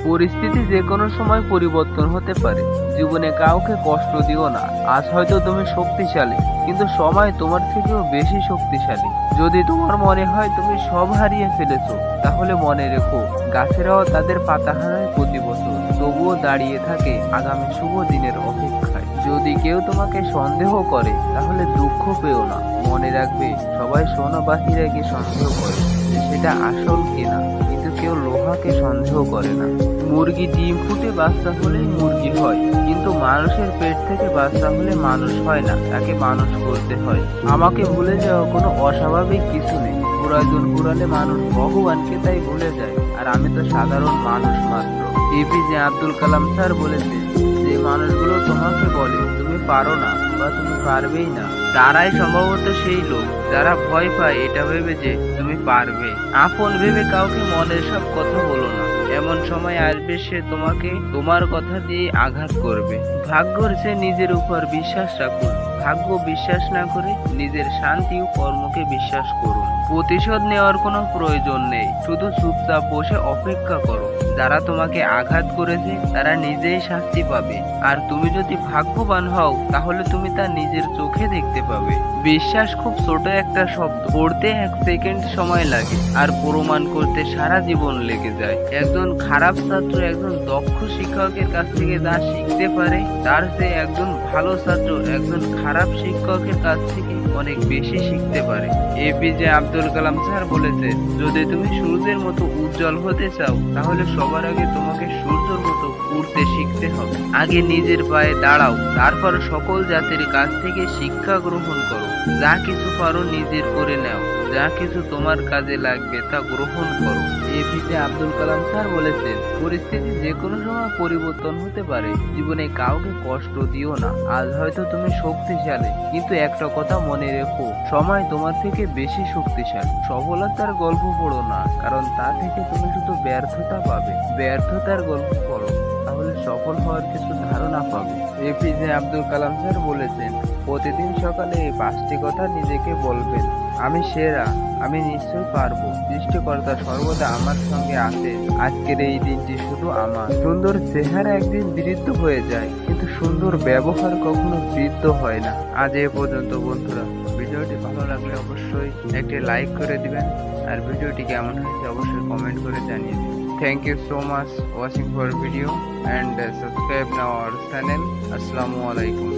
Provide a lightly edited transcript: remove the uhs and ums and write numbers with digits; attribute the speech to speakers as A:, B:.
A: পরিস্থিতি যে কোনো সময় পরিবর্তন হতে পারে। জীবনে কাউকে কষ্ট দিও না। আজ হয়তো তুমি শক্তিশালী, কিন্তু সময় তোমার থেকেও বেশি শক্তিশালী। যদি তোমার মনে হয় তুমি সব হারিয়ে ফেলেছো, তাহলে মনে রেখো, গাছেরাও তাদের পাতা হারায় প্রতি বছর, তবুও দাঁড়িয়ে থাকে আগামী শুভ দিনের অপেক্ষায়। যদি কেউ তোমাকে সন্দেহ করে, তাহলে দুঃখ পেও না। মনে রাখবে, সবাই সোনা বা হীরাকে সন্দেহ করে যে সেটা আসল কিনা, কিন্তু কেউ লোহাকে সন্দেহ করে না। মুরগি ডিম ফুটে বাচ্চা হলেই মুরগি হয়, কিন্তু মানুষের পেট থেকে বাচ্চা হলে মানুষ হয় না, তাকে মানুষ করতে হয়। আমাকে ভুলে যাওয়া কোনো অস্বাভাবিক কিছু নেই। প্রয়োজন পুরালে মানুষ ভগবানকে তাই ভুলে যায়, আর আমি তো সাধারণ মানুষ মাত্র। এপিজে আব্দুল কালাম স্যার বলেছেন, যে মানুষগুলো তোমাকে বলে তুমি পারো না বা তুমি পারবেই না, তারাই সম্ভবত সেই লোক যারা ভয় পায় এটা ভেবে যে তুমি পারবে। আপন ভেবে কাউকে মনের সব কথা বলো না। এমন সময় আসবে সে তোমাকে তোমার কথা দিয়ে আঘাত করবে। ভাগ্যর চেয়ে নিজের উপর বিশ্বাস রাখুন। ভাগ্য বিশ্বাস না করে নিজের শান্তি ও কর্মকে বিশ্বাস করুন। প্রতিশোধ নেওয়ার কোনো প্রয়োজন নেই, শুধু চুপচাপ বসে অপেক্ষা করো। যারা তোমাকে আঘাত করেছে তারা নিজেই শাস্তি পাবে, আর তুমি যদি ভাগ্যবান হও তাহলে তুমি তা নিজের চোখে দেখতে পাবে। বিশ্বাস খুব ছোট একটা শব্দ, পড়তে 1 সেকেন্ড সময় লাগে, আর প্রমাণ করতে সারা জীবন লেগে যায়। একজন খারাপ ছাত্র একজন দক্ষ শিক্ষকের কাছ থেকে যা শিখতে পারে, তার চেয়ে একজন ভালো ছাত্র একজন খারাপ শিক্ষকের কাছ থেকে অনেক বেশি শিখতে পারে। এপিজে আব্দুল কালাম স্যার বলেছে, যদি তুমি সূর্যের মতো উজ্জ্বল হতে চাও, তাহলে সবার আগে তোমাকে সূর্যের মতো উড়তে শিখতে হবে। আগে নিজের পায়ে দাঁড়াও, তারপর সকল জাতির কাছ থেকে শিক্ষা গ্রহণ করো। যা কিছু পারো নিজের করে নাও, যা কিছু তোমার কাজে লাগবে তা গ্রহণ করো। এপিজে আব্দুল কালাম স্যার বলেছেন, পরিস্থিতি যে কোনো সময় পরিবর্তন হতে পারে। জীবনে কাউকে কষ্ট দিও না। আজ হয়তো তুমি শক্তিশালী, কিন্তু একটা কথা মনে রেখো, সময় তোমার থেকে বেশি শক্তিশালী। সফলতার গল্প পড়ো না, কারণ তা থেকে তুমি শুধু ব্যর্থতা পাবে। ব্যর্থতার গল্প পড়ো, তাহলে সফল হওয়ার কিছু ধারণা পাবে। এপিজে আব্দুল কালাম স্যার বলেছেন, প্রতিদিন সকালে এই 5টি কথা নিজেকে বলবেন। আমি সেরা, আমি নিশ্চয়ই পারবো, সৃষ্টিকর্তা সর্বদা আমার সঙ্গে আছে, আজকের এই দিনটি শুধু আমার। সুন্দর চেহারা একদিন বৃদ্ধ হয়ে যায়, কিন্তু সুন্দর ব্যবহার কখনো বৃদ্ধ হয় না। আজ এ পর্যন্ত বন্ধুরা। ভিডিওটি ভালো লাগলে অবশ্যই একটি লাইক করে দিবেন, আর ভিডিওটি কেমন হয়েছে অবশ্যই কমেন্ট করে জানিয়ে দিন। Thank you so much watching for video, and subscribe now our channel. Assalamu alaikum.